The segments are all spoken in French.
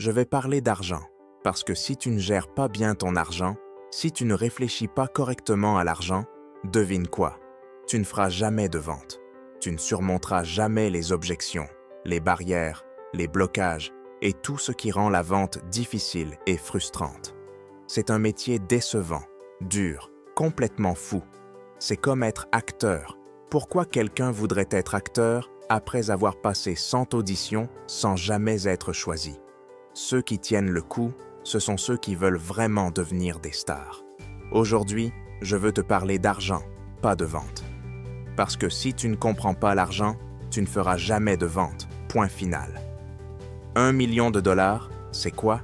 Je vais parler d'argent, parce que si tu ne gères pas bien ton argent, si tu ne réfléchis pas correctement à l'argent, devine quoi? Tu ne feras jamais de vente. Tu ne surmonteras jamais les objections, les barrières, les blocages et tout ce qui rend la vente difficile et frustrante. C'est un métier décevant, dur, complètement fou. C'est comme être acteur. Pourquoi quelqu'un voudrait être acteur après avoir passé 100 auditions sans jamais être choisi? Ceux qui tiennent le coup, ce sont ceux qui veulent vraiment devenir des stars. Aujourd'hui, je veux te parler d'argent, pas de vente. Parce que si tu ne comprends pas l'argent, tu ne feras jamais de vente, point final. 1 million de dollars, c'est quoi?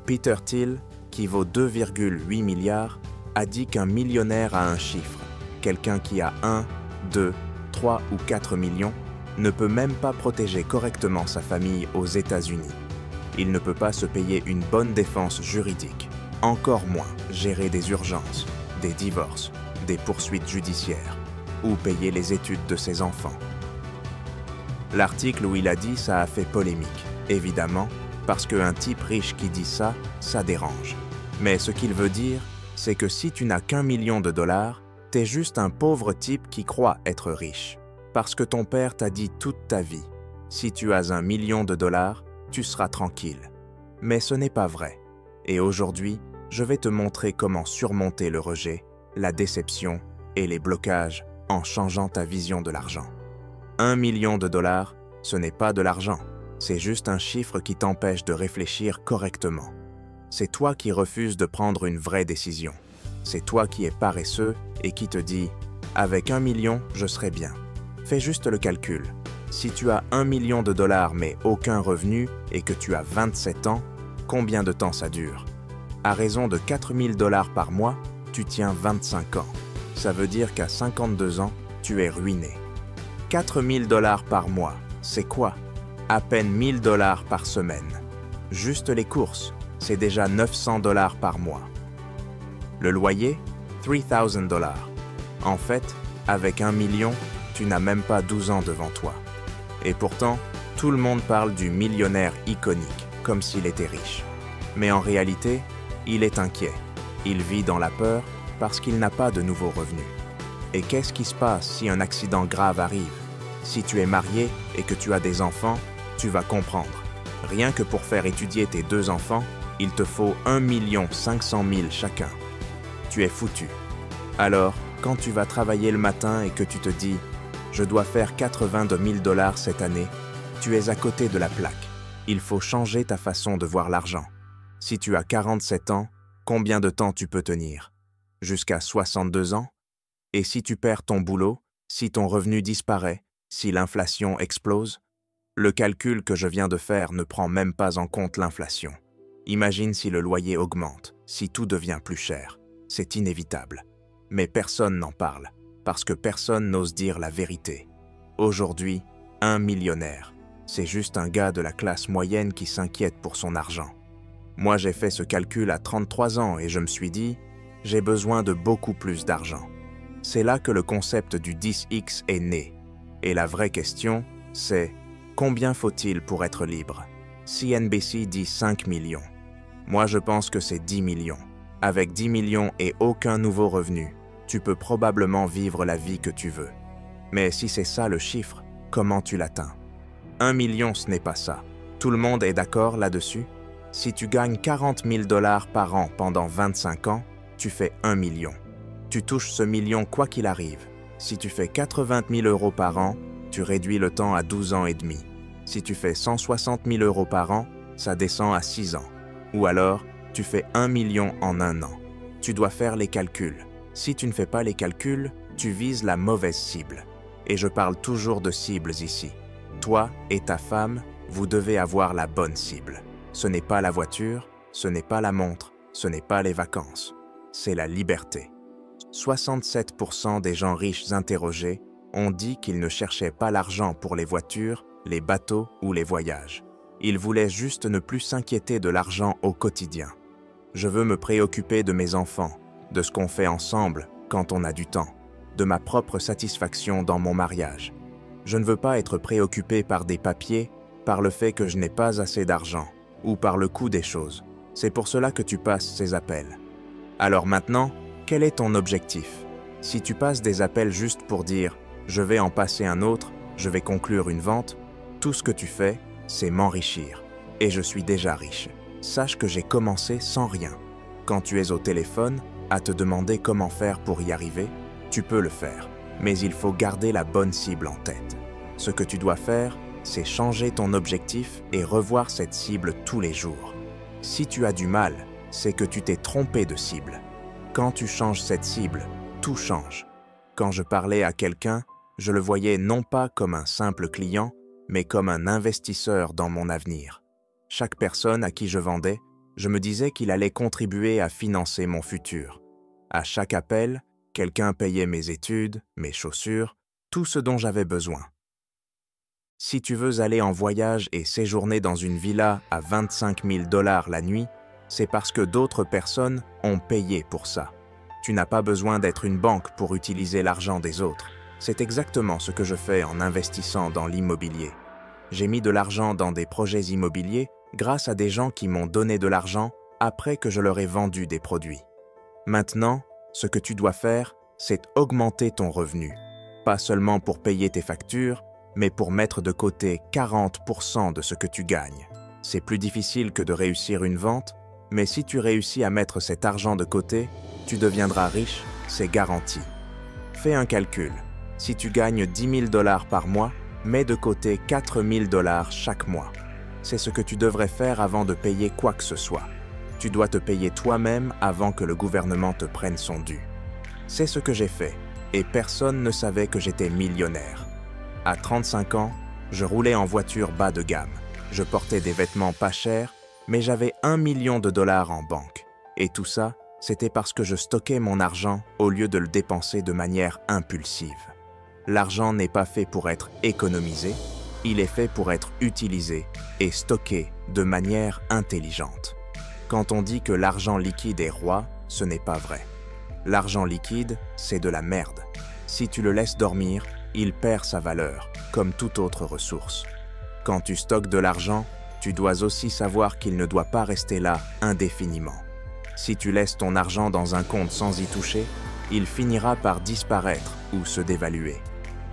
Peter Thiel, qui vaut 2,8 milliards, a dit qu'un millionnaire a un chiffre. Quelqu'un qui a 1, 2, 3 ou 4 millions ne peut même pas protéger correctement sa famille aux États-Unis. Il ne peut pas se payer une bonne défense juridique, encore moins gérer des urgences, des divorces, des poursuites judiciaires ou payer les études de ses enfants. L'article où il a dit ça a fait polémique, évidemment, parce qu'un type riche qui dit ça, ça dérange. Mais ce qu'il veut dire, c'est que si tu n'as qu'1 million de dollars, t'es juste un pauvre type qui croit être riche. Parce que ton père t'a dit toute ta vie, si tu as 1 million de dollars, tu seras tranquille. Mais ce n'est pas vrai. Et aujourd'hui, je vais te montrer comment surmonter le rejet, la déception et les blocages en changeant ta vision de l'argent. 1 million de dollars, ce n'est pas de l'argent. C'est juste un chiffre qui t'empêche de réfléchir correctement. C'est toi qui refuses de prendre une vraie décision. C'est toi qui es paresseux et qui te dis « Avec 1 million, je serai bien ». Fais juste le calcul. Si tu as 1 million de dollars mais aucun revenu et que tu as 27 ans, combien de temps ça dure? À raison de 4 000 $ par mois, tu tiens 25 ans. Ça veut dire qu'à 52 ans, tu es ruiné. 4 000 $ par mois, c'est quoi? À peine 1 000 $ par semaine. Juste les courses, c'est déjà 900 $ par mois. Le loyer, 3 000 $. En fait, avec 1 million, tu n'as même pas 12 ans devant toi. Et pourtant, tout le monde parle du millionnaire iconique, comme s'il était riche. Mais en réalité, il est inquiet. Il vit dans la peur parce qu'il n'a pas de nouveaux revenus. Et qu'est-ce qui se passe si un accident grave arrive? Si tu es marié et que tu as des enfants, tu vas comprendre. Rien que pour faire étudier tes 2 enfants, il te faut 1 500 000 chacun. Tu es foutu. Alors, quand tu vas travailler le matin et que tu te dis « Je dois faire 82 000 $ cette année », tu es à côté de la plaque. Il faut changer ta façon de voir l'argent. Si tu as 47 ans, combien de temps tu peux tenir? Jusqu'à 62 ans? Et si tu perds ton boulot, si ton revenu disparaît, si l'inflation explose? Le calcul que je viens de faire ne prend même pas en compte l'inflation. Imagine si le loyer augmente, si tout devient plus cher. C'est inévitable. Mais personne n'en parle, parce que personne n'ose dire la vérité. Aujourd'hui, un millionnaire, c'est juste un gars de la classe moyenne qui s'inquiète pour son argent. Moi, j'ai fait ce calcul à 33 ans et je me suis dit, j'ai besoin de beaucoup plus d'argent. C'est là que le concept du 10X est né. Et la vraie question, c'est combien faut-il pour être libre? CNBC dit 5 millions. Moi, je pense que c'est 10 millions. Avec 10 millions et aucun nouveau revenu, tu peux probablement vivre la vie que tu veux. Mais si c'est ça le chiffre, comment tu l'atteins? 1 million, ce n'est pas ça. Tout le monde est d'accord là-dessus? Si tu gagnes 40 000 $ par an pendant 25 ans, tu fais 1 million. Tu touches ce million quoi qu'il arrive. Si tu fais 80 000 € par an, tu réduis le temps à 12 ans et demi. Si tu fais 160 000 € par an, ça descend à 6 ans. Ou alors, tu fais 1 million en 1 an. Tu dois faire les calculs. Si tu ne fais pas les calculs, tu vises la mauvaise cible. Et je parle toujours de cibles ici. Toi et ta femme, vous devez avoir la bonne cible. Ce n'est pas la voiture, ce n'est pas la montre, ce n'est pas les vacances. C'est la liberté. 67% des gens riches interrogés ont dit qu'ils ne cherchaient pas l'argent pour les voitures, les bateaux ou les voyages. Ils voulaient juste ne plus s'inquiéter de l'argent au quotidien. Je veux me préoccuper de mes enfants, de ce qu'on fait ensemble quand on a du temps, de ma propre satisfaction dans mon mariage. Je ne veux pas être préoccupé par des papiers, par le fait que je n'ai pas assez d'argent. ou par le coût des choses. C'est pour cela que tu passes ces appels. Alors maintenant, quel est ton objectif? Si tu passes des appels juste pour dire « je vais en passer un autre, je vais conclure une vente », tout ce que tu fais, c'est m'enrichir. Et je suis déjà riche. Sache que j'ai commencé sans rien. Quand tu es au téléphone, à te demander comment faire pour y arriver, tu peux le faire. Mais il faut garder la bonne cible en tête. Ce que tu dois faire, c'est changer ton objectif et revoir cette cible tous les jours. Si tu as du mal, c'est que tu t'es trompé de cible. Quand tu changes cette cible, tout change. Quand je parlais à quelqu'un, je le voyais non pas comme un simple client, mais comme un investisseur dans mon avenir. Chaque personne à qui je vendais, je me disais qu'il allait contribuer à financer mon futur. À chaque appel, quelqu'un payait mes études, mes chaussures, tout ce dont j'avais besoin. Si tu veux aller en voyage et séjourner dans une villa à 25 000 $ la nuit, c'est parce que d'autres personnes ont payé pour ça. Tu n'as pas besoin d'être une banque pour utiliser l'argent des autres. C'est exactement ce que je fais en investissant dans l'immobilier. J'ai mis de l'argent dans des projets immobiliers grâce à des gens qui m'ont donné de l'argent après que je leur ai vendu des produits. Maintenant, ce que tu dois faire, c'est augmenter ton revenu. Pas seulement pour payer tes factures, mais pour mettre de côté 40% de ce que tu gagnes. C'est plus difficile que de réussir une vente, mais si tu réussis à mettre cet argent de côté, tu deviendras riche, c'est garanti. Fais un calcul. Si tu gagnes 10 000 $ par mois, mets de côté 4 000 $ chaque mois. C'est ce que tu devrais faire avant de payer quoi que ce soit. Tu dois te payer toi-même avant que le gouvernement te prenne son dû. C'est ce que j'ai fait, et personne ne savait que j'étais millionnaire. À 35 ans, je roulais en voiture bas de gamme. Je portais des vêtements pas chers, mais j'avais 1 million de $ en banque. Et tout ça, c'était parce que je stockais mon argent au lieu de le dépenser de manière impulsive. L'argent n'est pas fait pour être économisé, il est fait pour être utilisé et stocké de manière intelligente. Quand on dit que l'argent liquide est roi, ce n'est pas vrai. L'argent liquide, c'est de la merde. Si tu le laisses dormir, il perd sa valeur, comme toute autre ressource. Quand tu stockes de l'argent, tu dois aussi savoir qu'il ne doit pas rester là indéfiniment. Si tu laisses ton argent dans un compte sans y toucher, il finira par disparaître ou se dévaluer.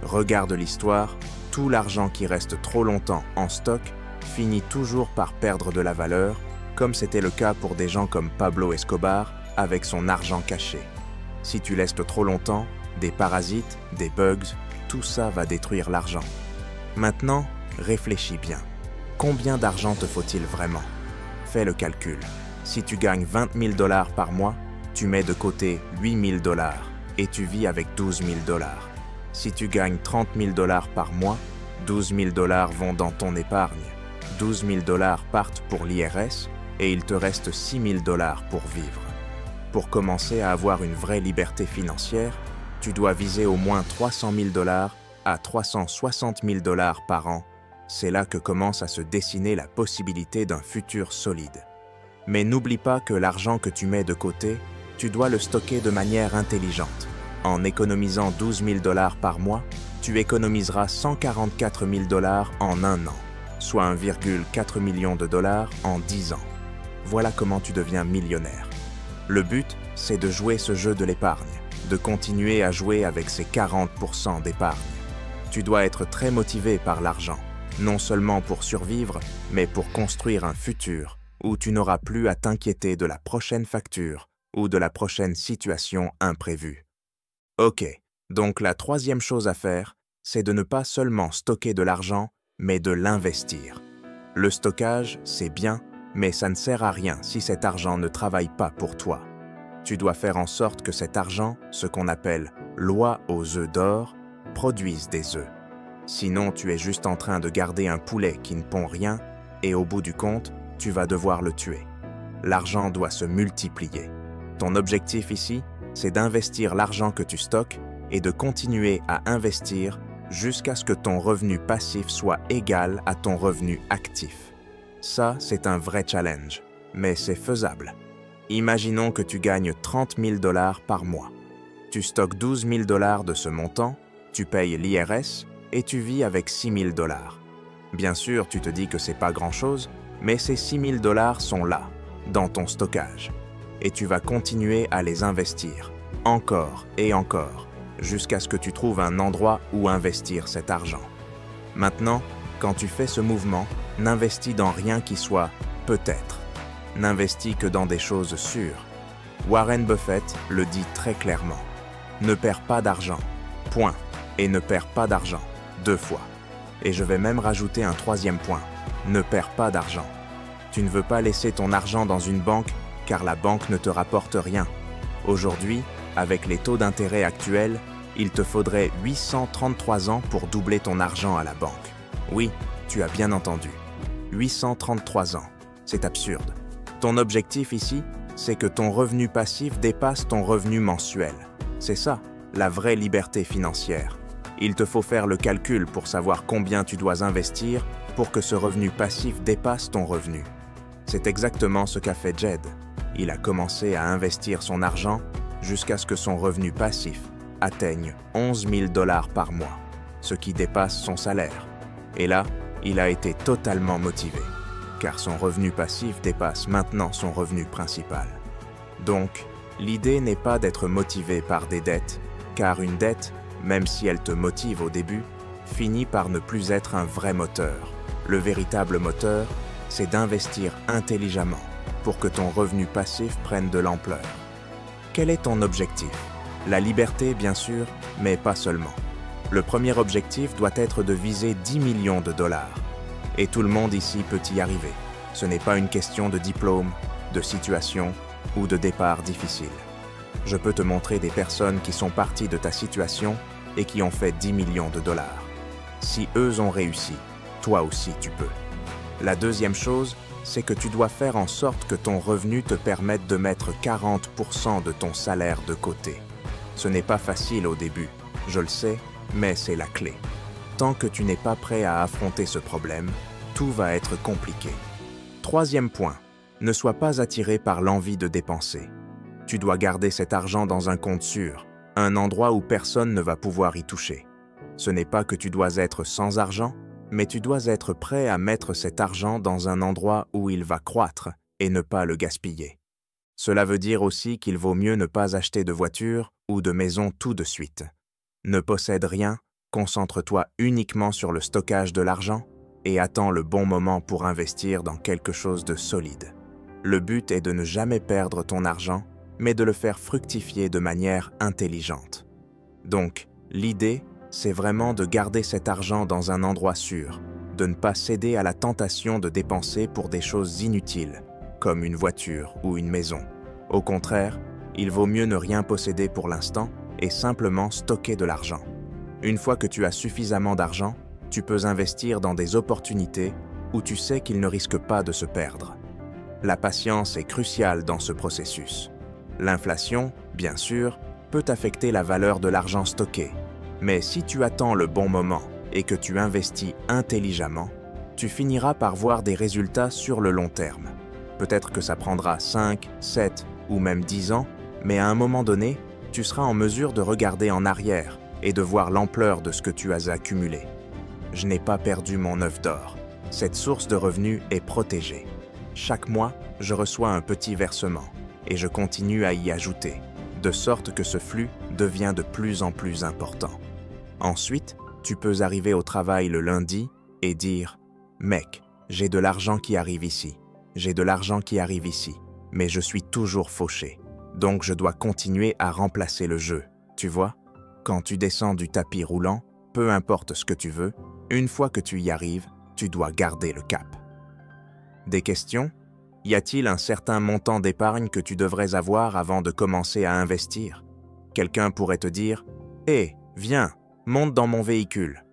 Regarde l'histoire, tout l'argent qui reste trop longtemps en stock finit toujours par perdre de la valeur, comme c'était le cas pour des gens comme Pablo Escobar avec son argent caché. Si tu laisses trop longtemps, des parasites, des bugs, tout ça va détruire l'argent. Maintenant, réfléchis bien. Combien d'argent te faut-il vraiment? Fais le calcul. Si tu gagnes 20 000 $ par mois, tu mets de côté 8 000 $ et tu vis avec 12 000 $. Si tu gagnes 30 000 $ par mois, 12 000 $ vont dans ton épargne. 12 000 $ partent pour l'IRS et il te reste 6 000 $ pour vivre. Pour commencer à avoir une vraie liberté financière, tu dois viser au moins 300 000 $ à 360 000 $ par an. C'est là que commence à se dessiner la possibilité d'un futur solide. Mais n'oublie pas que l'argent que tu mets de côté, tu dois le stocker de manière intelligente. En économisant 12 000 $ par mois, tu économiseras 144 000 $ en un an, soit 1,4 million de $ en 10 ans. Voilà comment tu deviens millionnaire. Le but, c'est de jouer ce jeu de l'épargne, de continuer à jouer avec ces 40% d'épargne. Tu dois être très motivé par l'argent, non seulement pour survivre, mais pour construire un futur où tu n'auras plus à t'inquiéter de la prochaine facture ou de la prochaine situation imprévue. Ok, donc la troisième chose à faire, c'est de ne pas seulement stocker de l'argent, mais de l'investir. Le stockage, c'est bien, mais ça ne sert à rien si cet argent ne travaille pas pour toi. Tu dois faire en sorte que cet argent, ce qu'on appelle « loi aux œufs d'or », produise des œufs. Sinon, tu es juste en train de garder un poulet qui ne pond rien et au bout du compte, tu vas devoir le tuer. L'argent doit se multiplier. Ton objectif ici, c'est d'investir l'argent que tu stockes et de continuer à investir jusqu'à ce que ton revenu passif soit égal à ton revenu actif. Ça, c'est un vrai challenge, mais c'est faisable. Imaginons que tu gagnes 30 000 $ par mois. Tu stockes 12 000 $ de ce montant, tu payes l'IRS et tu vis avec 6 000 $. Bien sûr, tu te dis que c'est pas grand-chose, Mais ces 6 000 $ sont là, dans ton stockage. Et tu vas continuer à les investir, encore et encore, jusqu'à ce que tu trouves un endroit où investir cet argent. Maintenant, quand tu fais ce mouvement, n'investis dans rien qui soit peut-être. N'investis que dans des choses sûres. Warren Buffett le dit très clairement. Ne perds pas d'argent. Point. Et ne perds pas d'argent. 2 fois. Et je vais même rajouter un 3e point. Ne perds pas d'argent. Tu ne veux pas laisser ton argent dans une banque car la banque ne te rapporte rien. Aujourd'hui, avec les taux d'intérêt actuels, il te faudrait 833 ans pour doubler ton argent à la banque. Oui, tu as bien entendu. 833 ans. C'est absurde. Ton objectif ici, c'est que ton revenu passif dépasse ton revenu mensuel. C'est ça, la vraie liberté financière. Il te faut faire le calcul pour savoir combien tu dois investir pour que ce revenu passif dépasse ton revenu. C'est exactement ce qu'a fait Jed. Il a commencé à investir son argent jusqu'à ce que son revenu passif atteigne 11 000 $ par mois, ce qui dépasse son salaire. Et là, il a été totalement motivé, car son revenu passif dépasse maintenant son revenu principal. Donc, l'idée n'est pas d'être motivé par des dettes, car une dette, même si elle te motive au début, finit par ne plus être un vrai moteur. Le véritable moteur, c'est d'investir intelligemment pour que ton revenu passif prenne de l'ampleur. Quel est ton objectif? La liberté, bien sûr, mais pas seulement. Le premier objectif doit être de viser 10 millions de $. Et tout le monde ici peut y arriver. Ce n'est pas une question de diplôme, de situation ou de départ difficile. Je peux te montrer des personnes qui sont parties de ta situation et qui ont fait 10 millions de $. Si eux ont réussi, toi aussi tu peux. La deuxième chose, c'est que tu dois faire en sorte que ton revenu te permette de mettre 40% de ton salaire de côté. Ce n'est pas facile au début, je le sais, mais c'est la clé. Tant que tu n'es pas prêt à affronter ce problème, tout va être compliqué. Troisième point, ne sois pas attiré par l'envie de dépenser. Tu dois garder cet argent dans un compte sûr, un endroit où personne ne va pouvoir y toucher. Ce n'est pas que tu dois être sans argent, mais tu dois être prêt à mettre cet argent dans un endroit où il va croître et ne pas le gaspiller. Cela veut dire aussi qu'il vaut mieux ne pas acheter de voiture ou de maison tout de suite. Ne possède rien, concentre-toi uniquement sur le stockage de l'argent et attends le bon moment pour investir dans quelque chose de solide. Le but est de ne jamais perdre ton argent, mais de le faire fructifier de manière intelligente. Donc, l'idée, c'est vraiment de garder cet argent dans un endroit sûr, de ne pas céder à la tentation de dépenser pour des choses inutiles, comme une voiture ou une maison. Au contraire, il vaut mieux ne rien posséder pour l'instant et simplement stocker de l'argent. Une fois que tu as suffisamment d'argent, tu peux investir dans des opportunités où tu sais qu'ils ne risquent pas de se perdre. La patience est cruciale dans ce processus. L'inflation, bien sûr, peut affecter la valeur de l'argent stocké, mais si tu attends le bon moment et que tu investis intelligemment, tu finiras par voir des résultats sur le long terme. Peut-être que ça prendra 5, 7 ou même 10 ans, mais à un moment donné, tu seras en mesure de regarder en arrière et de voir l'ampleur de ce que tu as accumulé. Je n'ai pas perdu mon œuf d'or. Cette source de revenus est protégée. Chaque mois, je reçois un petit versement et je continue à y ajouter, de sorte que ce flux devient de plus en plus important. Ensuite, tu peux arriver au travail le lundi et dire « Mec, j'ai de l'argent qui arrive ici, j'ai de l'argent qui arrive ici, mais je suis toujours fauché. Donc je dois continuer à remplacer le jeu, tu vois? Quand tu descends du tapis roulant, peu importe ce que tu veux, une fois que tu y arrives, tu dois garder le cap. » Des questions? Y a-t-il un certain montant d'épargne que tu devrais avoir avant de commencer à investir? Quelqu'un pourrait te dire « Hé, viens, monte dans mon véhicule. »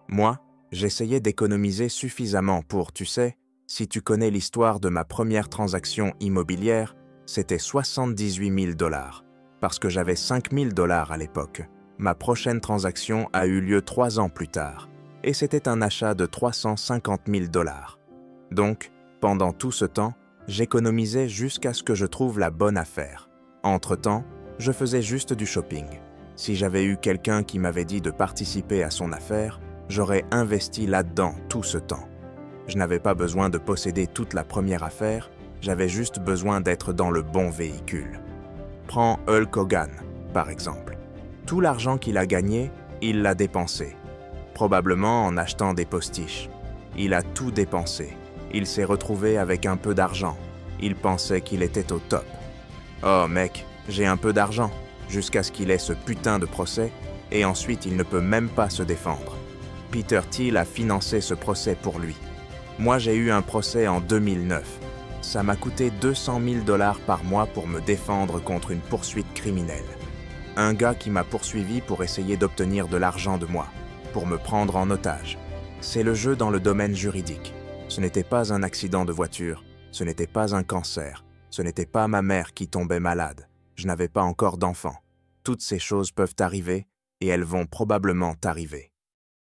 Moi, j'essayais d'économiser suffisamment pour, tu sais, si tu connais l'histoire de ma première transaction immobilière, c'était 78 000 $, parce que j'avais 5 000 $ à l'époque. Ma prochaine transaction a eu lieu 3 ans plus tard, et c'était un achat de 350 000 $. Donc, pendant tout ce temps, j'économisais jusqu'à ce que je trouve la bonne affaire. Entre-temps, je faisais juste du shopping. Si j'avais eu quelqu'un qui m'avait dit de participer à son affaire, j'aurais investi là-dedans tout ce temps. Je n'avais pas besoin de posséder toute la première affaire, j'avais juste besoin d'être dans le bon véhicule. Prends Hulk Hogan, par exemple. Tout l'argent qu'il a gagné, il l'a dépensé. Probablement en achetant des postiches. Il a tout dépensé. Il s'est retrouvé avec un peu d'argent. Il pensait qu'il était au top. Oh mec, j'ai un peu d'argent, jusqu'à ce qu'il ait ce putain de procès, et ensuite il ne peut même pas se défendre. Peter Thiel a financé ce procès pour lui. Moi j'ai eu un procès en 2009. Ça m'a coûté 200 000 $ par mois pour me défendre contre une poursuite criminelle. Un gars qui m'a poursuivi pour essayer d'obtenir de l'argent de moi, pour me prendre en otage. C'est le jeu dans le domaine juridique. Ce n'était pas un accident de voiture, ce n'était pas un cancer, ce n'était pas ma mère qui tombait malade, je n'avais pas encore d'enfant. Toutes ces choses peuvent arriver et elles vont probablement t'arriver.